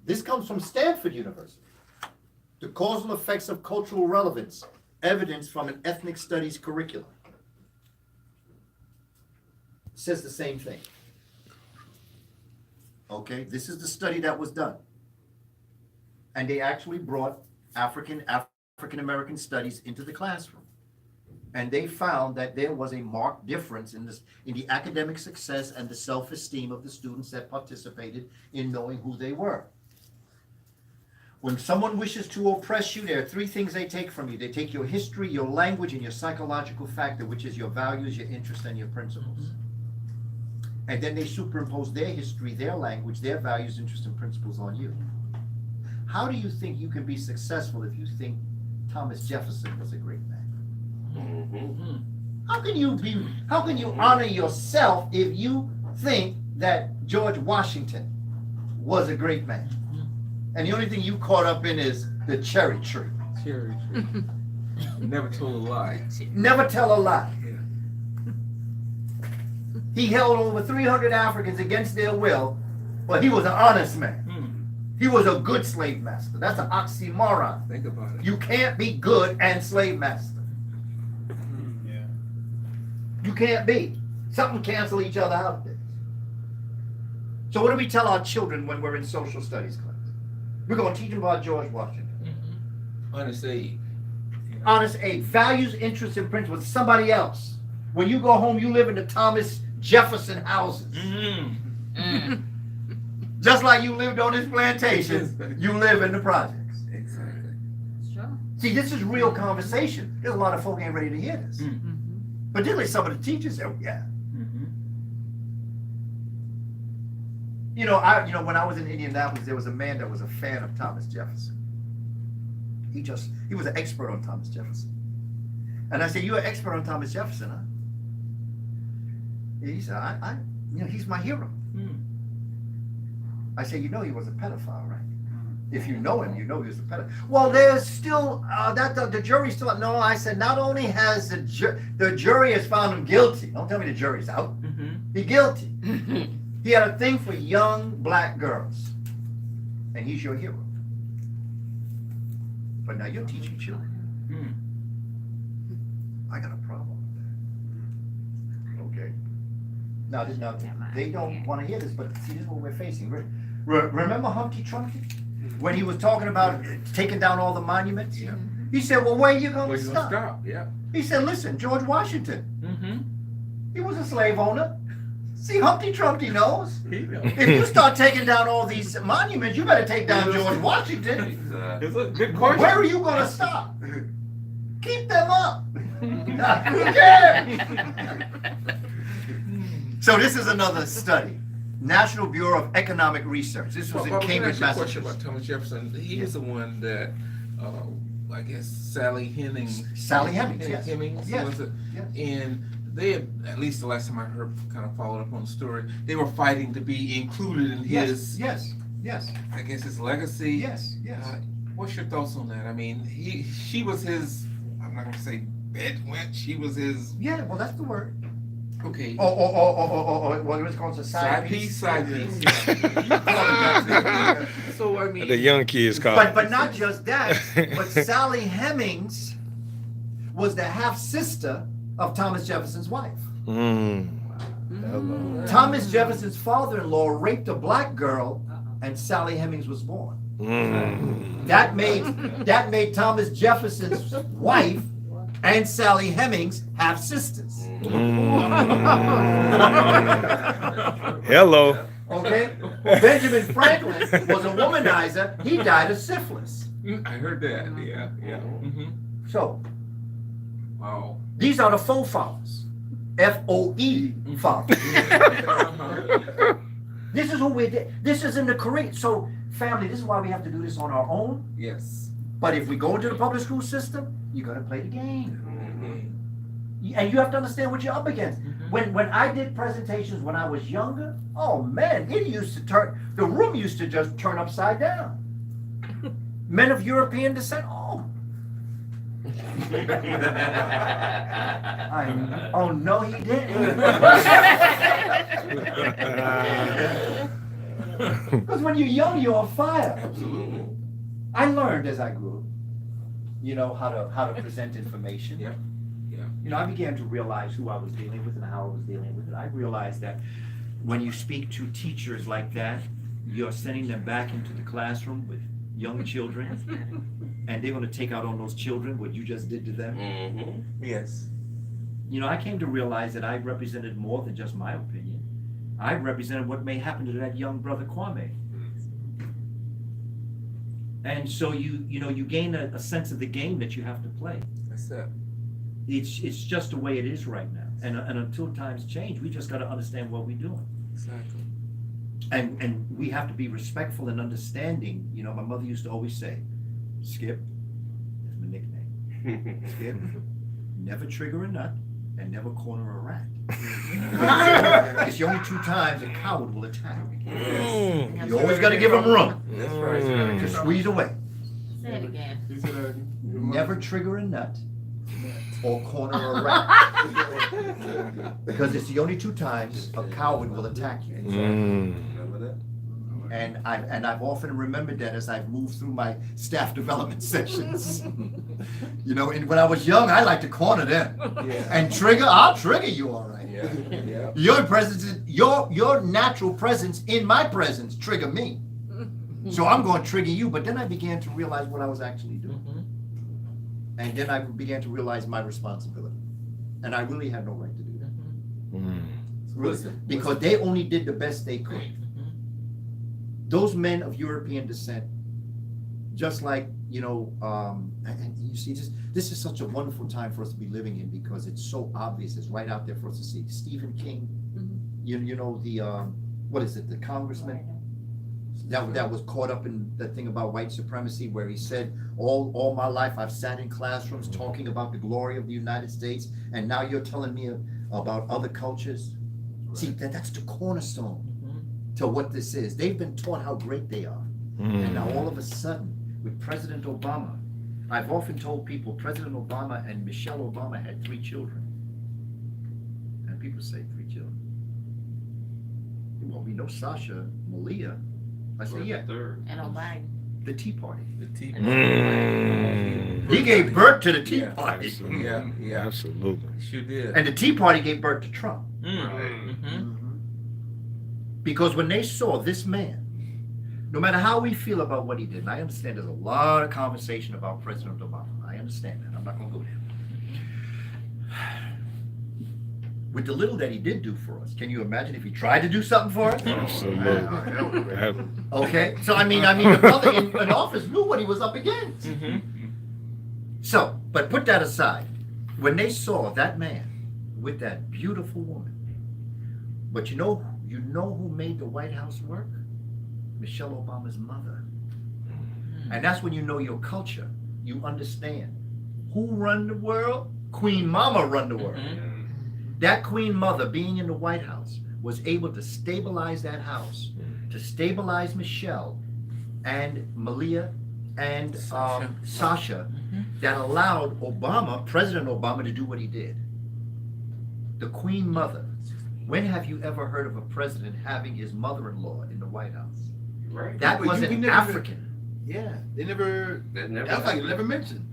This comes from Stanford University. The causal effects of cultural relevance, evidence from an ethnic studies curriculum. Says the same thing. Okay, this is the study that was done. And they actually brought African American studies into the classroom. And they found that there was a marked difference in the academic success and the self-esteem of the students that participated in knowing who they were. When someone wishes to oppress you, there are three things they take from you. They take your history, your language, and your psychological factor, which is your values, your interests, and your principles. And then they superimpose their history, their language, their values, interests, and principles on you. How do you think you can be successful if you think Thomas Jefferson was a great man? How can you honor yourself if you think that George Washington was a great man? And the only thing you caught up in is the cherry tree. Cherry tree. Never told a lie. Never tell a lie. Yeah. He held over 300 Africans against their will, but he was an honest man. He was a good slave master. That's an oxymoron. Think about it. You can't be good and slave master. Yeah. You can't be. Something cancel each other out there. So what do we tell our children when we're in social studies class? We're going to teach them about George Washington. Honest Abe. Honest Abe. Values, interests, and principles. Somebody else. When you go home, you live in the Thomas Jefferson houses. Just like you lived on his plantation, you live in the projects. Exactly. Sure. See, this is real conversation. There's a lot of folk ain't ready to hear this. Particularly some of the teachers that we have. You know, when I was in Indianapolis, there was a man that was a fan of Thomas Jefferson. He was an expert on Thomas Jefferson. And I said, "You're an expert on Thomas Jefferson, huh?" He said, he's my hero. I said, "You know he was a pedophile, right? If you know him, you know he was a pedophile." Well, there's still, the jury's still, no, I said, not only has the jury has found him guilty. Don't tell me the jury's out. He's guilty. He had a thing for young black girls. And he's your hero. But now you're teaching children. I got a problem with that. Okay. Now they don't want to hear this, but see, this is what we're facing. Remember Humpty Dumpty? When he was talking about taking down all the monuments? Yeah. He said, "Well, where are you going to stop?" Yeah. He said, "Listen, George Washington, he was a slave owner. See, Humpty Dumpty knows. He knows. If you start taking down all these monuments, you better take down George Washington. It's a good question. Where are you going to stop? Keep them up. Who cares?" So this is another study. National Bureau of Economic Research. This was in Cambridge, Massachusetts. Question Massachusetts. about Thomas Jefferson. He was the one that, I guess, Sally Hemings. Sally Hemings, yes. Hemings, Yes. was it? Yes. And they had, at least the last time I heard, kind of followed up on the story, they were fighting to be included in his, Yes. I guess, his legacy. Yes. What's your thoughts on that? I mean, she was his, I'm not going to say bed wench, she was his. Yeah, well, that's the word. Okay. What was called a side piece? Side piece. So, I mean. The young kids call But not just that, but Sally Hemings was the half-sister of Thomas Jefferson's wife. Hello. Thomas Jefferson's father-in-law raped a black girl, and Sally Hemings was born. That made Thomas Jefferson's wife and Sally Hemings half-sisters. Hello. Okay? Benjamin Franklin was a womanizer. He died of syphilis. I heard that, yeah. So, Wow. these are the faux fathers. F-O-E fathers. This is who this is in the curriculum. So, family, this is why we have to do this on our own. Yes. But if we go into the public school system, you got to play the game. And you have to understand what you're up against. When I did presentations when I was younger, oh man, the room used to just turn upside down. Men of European descent, oh no, he didn't. Because when you're young, you're on fire. Absolutely. I learned as I grew, how to present information. Yeah. I began to realize who I was dealing with and how I was dealing with it. I realized that when you speak to teachers like that, you're sending them back into the classroom with young children, and they're going to take out on those children what you just did to them. Mm-hmm. Yes. I came to realize that I represented more than just my opinion. I represented what may happen to that young brother Kwame. And so you gain a sense of the game that you have to play. That's it. It's just the way it is right now. And until times change, we just got to understand what we're doing. Exactly. And we have to be respectful and understanding. My mother used to always say, Skip, that's my nickname. Skip, never trigger a nut and never corner a rat. It's the only 2 times a coward will attack. You always got to give them room. That's right. Just squeeze away. Say it again. Never trigger a nut or corner a rat. Because it's the only 2 times a coward will attack you. Remember that? And I've often remembered that as I've moved through my staff development sessions. And when I was young, I liked to corner them. Yeah. And I'll trigger you all right. Yeah. Your presence, your natural presence in my presence trigger me. So I'm going to trigger you. But then I began to realize what I was actually doing. And then I began to realize my responsibility. And I really had no right to do that. Really. Because they only did the best they could. Those men of European descent, just like, and you see, this is such a wonderful time for us to be living in because it's so obvious. It's right out there for us to see. Stephen King, what is it, the congressman that was caught up in that thing about white supremacy where he said, all my life I've sat in classrooms talking about the glory of the United States, and now you're telling me about other cultures. Right. See, that's the cornerstone to what this is. They've been taught how great they are. And now all of a sudden, with President Obama, I've often told people President Obama and Michelle Obama had 3 children. And people say 3 children. Well, we know Sasha, Malia. I say, yeah. And O'Biden. The Tea Party. The tea. He gave birth to the Tea Party. Yeah. Absolutely. Sure did. And the Tea Party gave birth to Trump. Because when they saw this man, no matter how we feel about what he did, and I understand there's a lot of conversation about President Obama. I understand that. I'm not going to go there. With the little that he did do for us, can you imagine if he tried to do something for us? Absolutely. Okay, so I mean, the brother in office knew what he was up against. So, but put that aside. When they saw that man with that beautiful woman, but you know who made the White House work? Michelle Obama's mother. And that's when you know your culture. You understand. Who run the world? Queen Mama run the world. That Queen Mother being in the White House was able to stabilize that house, to stabilize Michelle and Malia and Sasha, that allowed President Obama, to do what he did. The Queen Mother. When have you ever heard of a president having his mother-in-law in the White House? Right. That was an African. Yeah, they never. That's like never mentioned.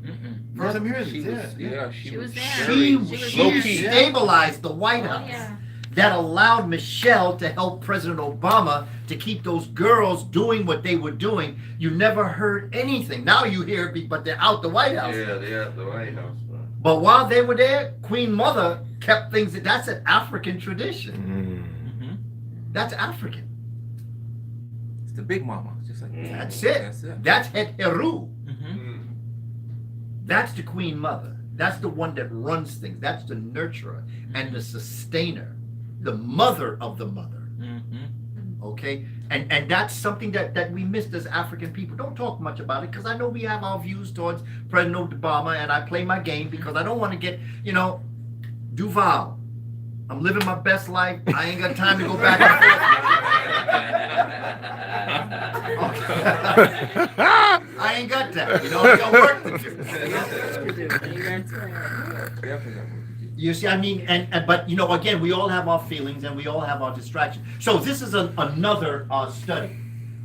First time hearing this. Yeah. She was there. She stabilized the White House. Oh, yeah. That allowed Michelle to help President Obama to keep those girls doing what they were doing. You never heard anything. Now you hear it, but they're out the White House. Yeah, they're out the White House. But while they were there, Queen Mother kept things. That's an African tradition. That's African. It's the big mama. Just like That's it. That's Het Heru. That's the Queen Mother. That's the one that runs things. That's the nurturer and the sustainer, the mother of the mother. Okay? And that's something that we missed as African people. Don't talk much about it because I know we have our views towards President Obama, and I play my game because I don't want to get, Duval. I'm living my best life. I ain't got time to go back and forth. I ain't got that. I got work to do. Definitely got work to do. You see, I mean, but you know, again, we all have our feelings and we all have our distractions. So this is another study.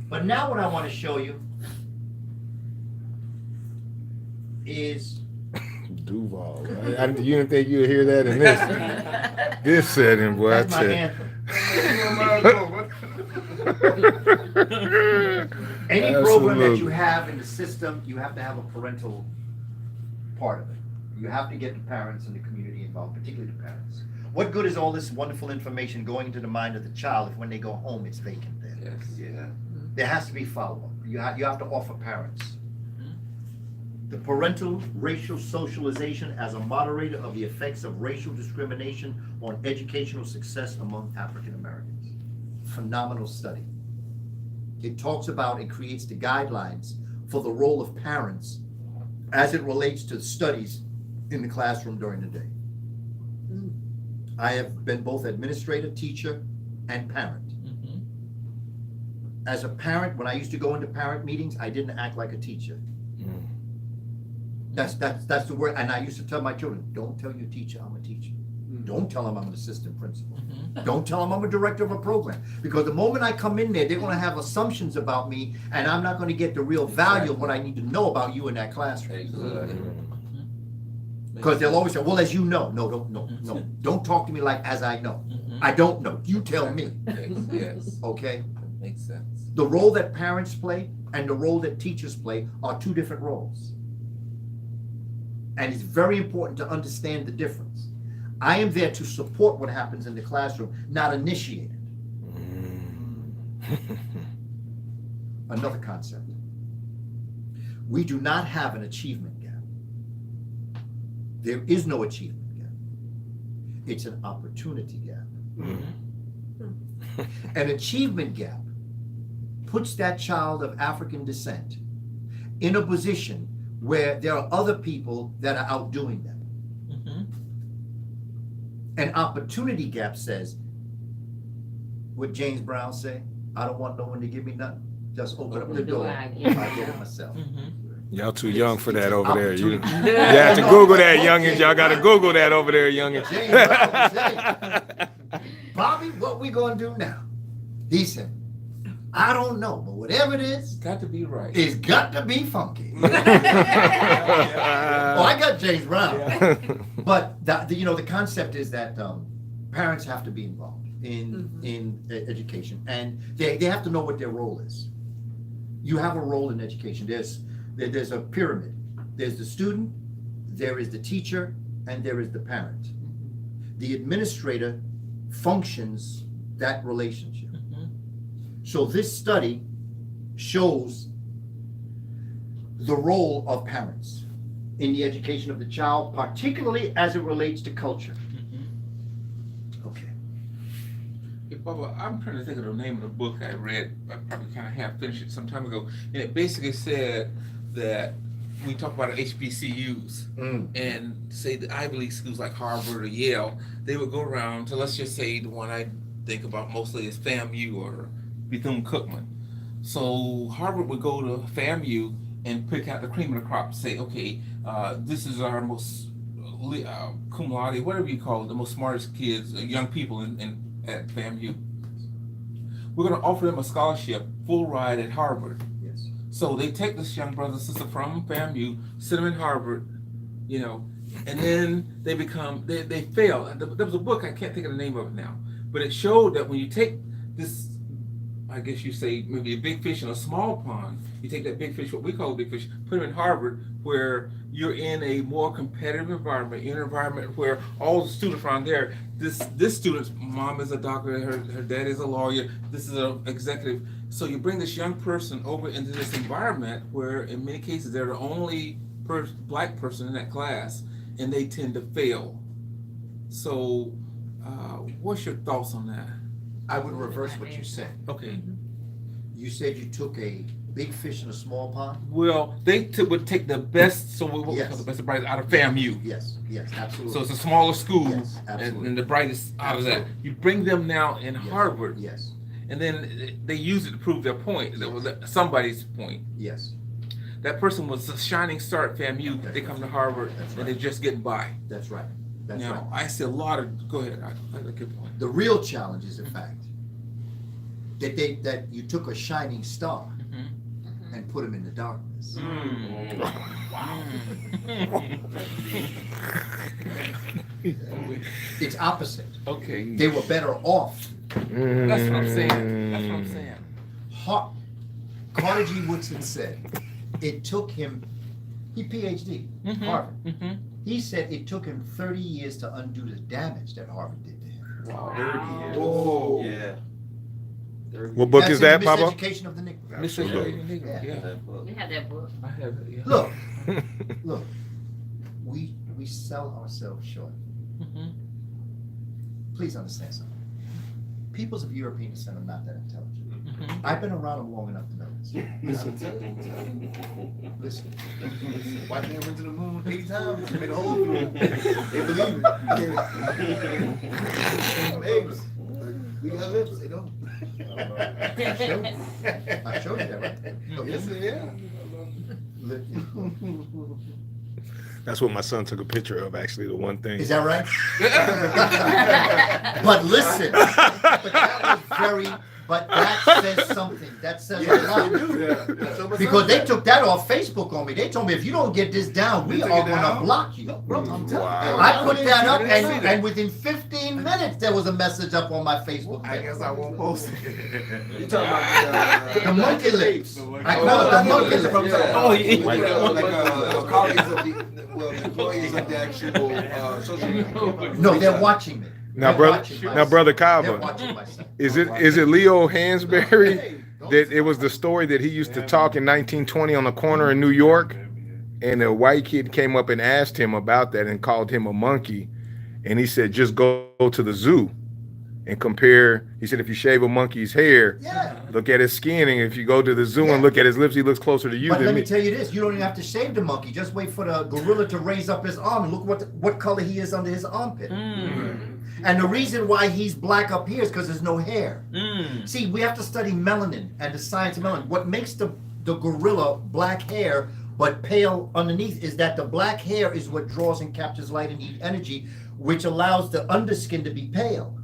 But now what I want to show you is Duval. Right? You didn't think you'd hear that in this setting, boy. that's I my tell you. anthem. Any program that you Absolutely. have in the system, you have to have a parental part of it. You have to get the parents and the community involved, particularly the parents. What good is all this wonderful information going into the mind of the child if when they go home it's vacant there? Yes. Yeah. There has to be follow-up. You have to offer parents. The parental racial socialization as a moderator of the effects of racial discrimination on educational success among African Americans. Phenomenal study. It talks about and creates the guidelines for the role of parents as it relates to studies in the classroom during the day. I have been both administrator, teacher, and parent. As a parent, when I used to go into parent meetings, I didn't act like a teacher. That's the word, and I used to tell my children, don't tell your teacher I'm a teacher. Don't tell them I'm an assistant principal. Don't tell them I'm a director of a program. Because the moment I come in there, they're gonna have assumptions about me, and I'm not gonna get the real value of what I need to know about you in that classroom. Exactly. Because they'll always say, well, as you know. No, don't talk to me like as I know. I don't know, you tell me, Yes. okay? Makes sense. The role that parents play and the role that teachers play are two different roles. And it's very important to understand the difference. I am there to support what happens in the classroom, not initiate it. Another concept. We do not have an achievement gap. There is no achievement gap. It's an opportunity gap. An achievement gap puts that child of African descent in a position where there are other people that are outdoing them. An opportunity gap says, what James Brown say, I don't want no one to give me nothing. Just open up the door, I get it myself. Y'all too young for that over there. You Opportunity. have to Google that, youngins. Y'all got to Google that over there, youngins. James Brown say, Bobby, what we gonna do now? He said, I don't know, but whatever it is, Got to be right. it's got to be funky. Oh, I got James Brown. But the concept is that parents have to be involved in education, and they have to know what their role is. You have a role in education. There's a pyramid. There's the student, there is the teacher, and there is the parent. The administrator functions that relationship. So this study shows the role of parents in the education of the child, particularly as it relates to culture. Okay. Hey, Bubba, I'm trying to think of the name of the book I read. I probably kind of half finished it some time ago. And it basically said that we talk about HBCUs and say the Ivy League schools like Harvard or Yale, they would go around to, let's just say the one I think about mostly is FAMU or Bethune-Cookman. So Harvard would go to FAMU and pick out the cream of the crop, say, okay, this is our most cum laude, whatever you call it, the most smartest kids, young people at FAMU. We're going to offer them a scholarship, full ride at Harvard. Yes. So they take this young brother and sister from FAMU, sit them in Harvard, and then they fail. There was a book, I can't think of the name of it now, but it showed that when you take this, I guess you say maybe a big fish in a small pond, you take that big fish, what we call a big fish, put him in Harvard, where you're in a more competitive environment, in an environment where all the students around there, this student's mom is a doctor, her dad is a lawyer, this is an executive. So you bring this young person over into this environment where in many cases they're the only black person in that class, and they tend to fail. So what's your thoughts on that? I would reverse what you said. Okay. You said you took a big fish in a small pond? Well, they would take the best, so what we Yes. call the best and brightest out of FAMU. Yes, absolutely. So it's a smaller school, Yes, absolutely. and the brightest out of that. Absolutely. You bring them now in Yes, Harvard, Yes, and then they use it to prove their point, somebody's point. yes, That person was a shining star at FAMU, they come to Harvard, That's and right. they're just getting by. that's right. That's Now, right. I see a lot of. Go ahead. I have a good point. The real challenge is the fact that you took a shining star Mm-hmm. and put him in the darkness. It's opposite. Okay. They were better off. That's what I'm saying. That's what I'm saying. Carter G. Woodson said it took him, he PhD, Harvard. Mm-hmm. He said it took him 30 years to undo the damage that Harvard did to him. Wow. 30 years. Whoa. Yeah. What book That's is that, in Papa? Miseducation of the Negro. Mr. Yeah. Yeah. That book. We had that book. I have it. Yeah. Look, we sell ourselves short. Mm-hmm. Please understand something. Peoples of European descent are not that intelligent. Mm-hmm. I've been around them long enough to know this. Listen. White man went to the moon 80 times. They made a hole through it. They believe it. Eggs. We got lips. They don't. I showed you that, right? Yes, yeah. That's what my son took a picture of, actually, the one thing. Is that right? But listen, but that says something. That says a lot. Because they took that off Facebook on me. They told me, if you don't get this down, we They are took it going to down? block you. Bro, I'm telling you. Wow. I put that up, and within 15 minutes, there was a message up on my Facebook I page. guess I won't post it. You talking about The monkey lips. I call it the monkey lips. Oh, yeah. Like colleagues of the employees of the actual social media. No, they're watching me. Now, They're brother, watching my now, son. brother They're Kaba, watching my son. is it Leo Hansberry that it was the story that he used to talk in 1920 on the corner in New York, and a white kid came up and asked him about that and called him a monkey, and he said, just go to the zoo and compare. He said, if you shave a monkey's hair, Yeah. look at his skin, and if you go to the zoo and look at his lips, he looks closer to you But than let me me. tell you this: you don't even have to shave the monkey. Just wait for the gorilla to raise up his arm and look what color he is under his armpit. And the reason why he's black up here is because there's no hair. See, we have to study melanin and the science of melanin. What makes the gorilla black hair but pale underneath is that the black hair is what draws and captures light and heat energy, which allows the underskin to be pale.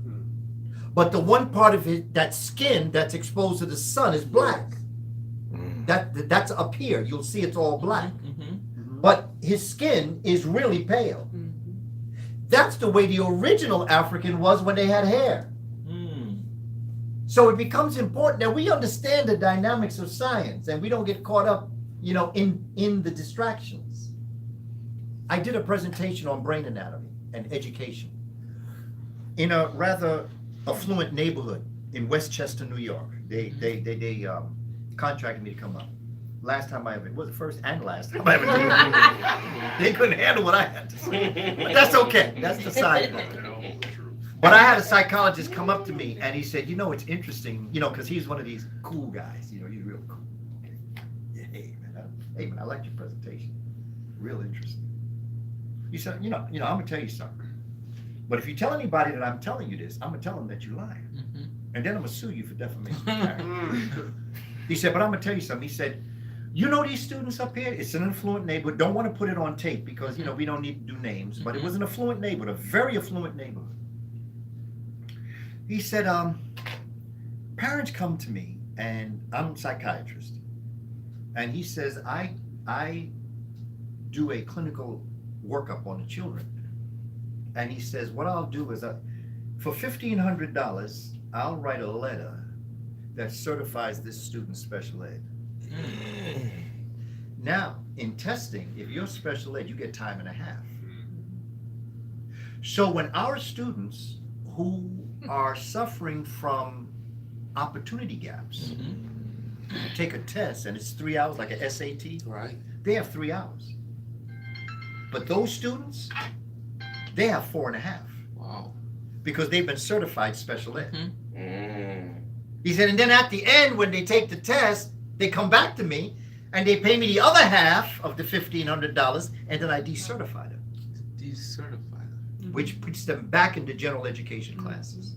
But the one part of that skin that's exposed to the sun is black. That's up here. You'll see it's all black. But his skin is really pale. That's the way the original African was when they had hair. So it becomes important that we understand the dynamics of science and we don't get caught up, in the distractions. I did a presentation on brain anatomy and education in a rather affluent neighborhood in Westchester, New York. They contracted me to come up. Last time I ever, it was the first and last time I ever did it. They couldn't handle what I had to say. But that's okay. That's the side note. But I had a psychologist come up to me and he said, it's interesting, because he's one of these cool guys. He's real cool. Okay. Yeah, hey man, I liked your presentation. Real interesting. He said, I'm gonna tell you something. But if you tell anybody that I'm telling you this, I'm gonna tell them that you're lying. And then I'm gonna sue you for defamation of character. He said, but I'm gonna tell you something. He said, these students up here, it's an affluent neighborhood. Don't want to put it on tape because, we don't need to do names, but it was an affluent neighborhood, a very affluent neighborhood. He said, parents come to me and I'm a psychiatrist. And he says, I do a clinical workup on the children. And he says, what I'll do is for $1,500, I'll write a letter that certifies this student special ed. Now, in testing, if you're special ed, you get time and a half. So when our students who are suffering from opportunity gaps take a test and it's 3 hours, like a SAT, Right. they have 3 hours. But those students, they have 4.5 Wow. because they've been certified special ed. Mm. He said, and then at the end, when they take the test, they come back to me and they pay me the other half of the $1,500 and then I decertify them, Decertify them. which puts them back into general education classes.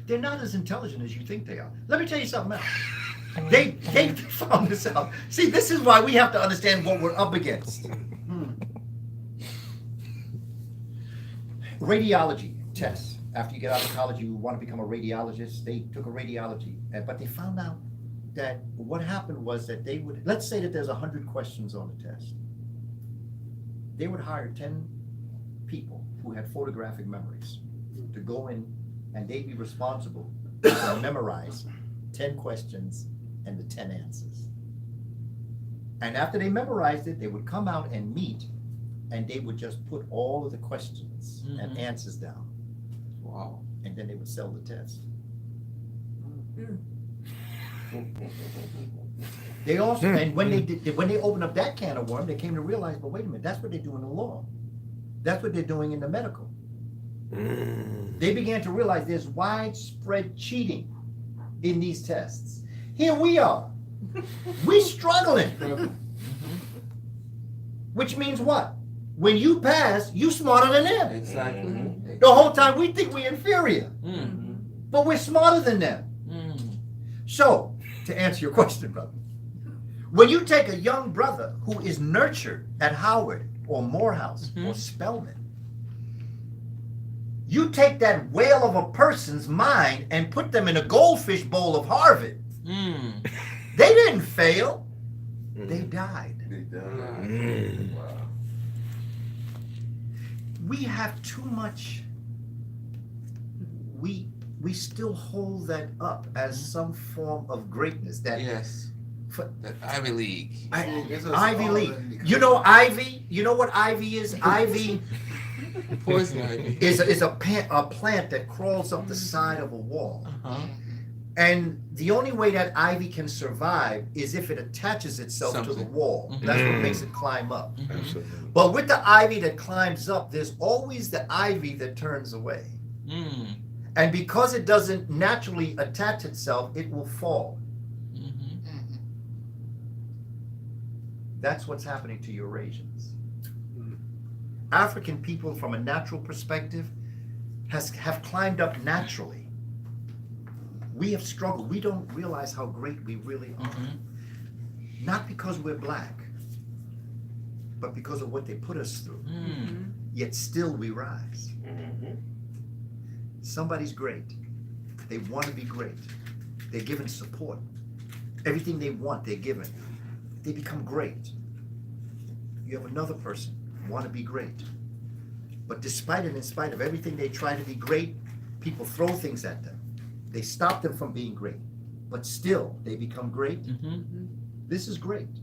They're not as intelligent as you think they are. Let me tell you something else. They found this out. See, this is why we have to understand what we're up against. radiology tests. After you get out of college, you want to become a radiologist. They took a radiology, but they found out that what happened was that they would, let's say that there's 100 questions on the test. They would hire 10 people who had photographic memories to go in, and they'd be responsible to memorize 10 questions and the 10 answers. And after they memorized it, they would come out and meet, and they would just put all of the questions and answers down. Wow. And then they would sell the test. They also, and when they opened up that can of worm, they came to realize, but wait a minute, that's what they do in the law. That's what they're doing in the medical. They began to realize there's widespread cheating in these tests. Here we are. We struggling. Which means what? When you pass, you smarter than them. Exactly. The whole time we think we're inferior, but we're smarter than them. So, to answer your question, brother, when you take a young brother who is nurtured at Howard or Morehouse or Spelman, you take that whale of a person's mind and put them in a goldfish bowl of Harvard. They didn't fail. They died. Wow. We have too much. We still hold that up as some form of greatness. That Yes. That Ivy League. Ivy League. You know Ivy? You know what Ivy is? Ivy Poison ivy. is a plant that crawls up the side of a wall. And the only way that ivy can survive is if it attaches itself to the wall. That's what makes it climb up. Absolutely. But with the ivy that climbs up, there's always the ivy that turns away. And because it doesn't naturally attach itself, it will fall. That's what's happening to Eurasians. African people, from a natural perspective, have climbed up naturally. We have struggled. We don't realize how great we really are. Not because we're black, but because of what they put us through. Yet still we rise. Somebody's great. They want to be great. They're given support. Everything they want, they're given. They become great. You have another person want to be great. But despite it, in spite of everything they try to be great, people throw things at them. They stop them from being great. But still, they become great. This is great.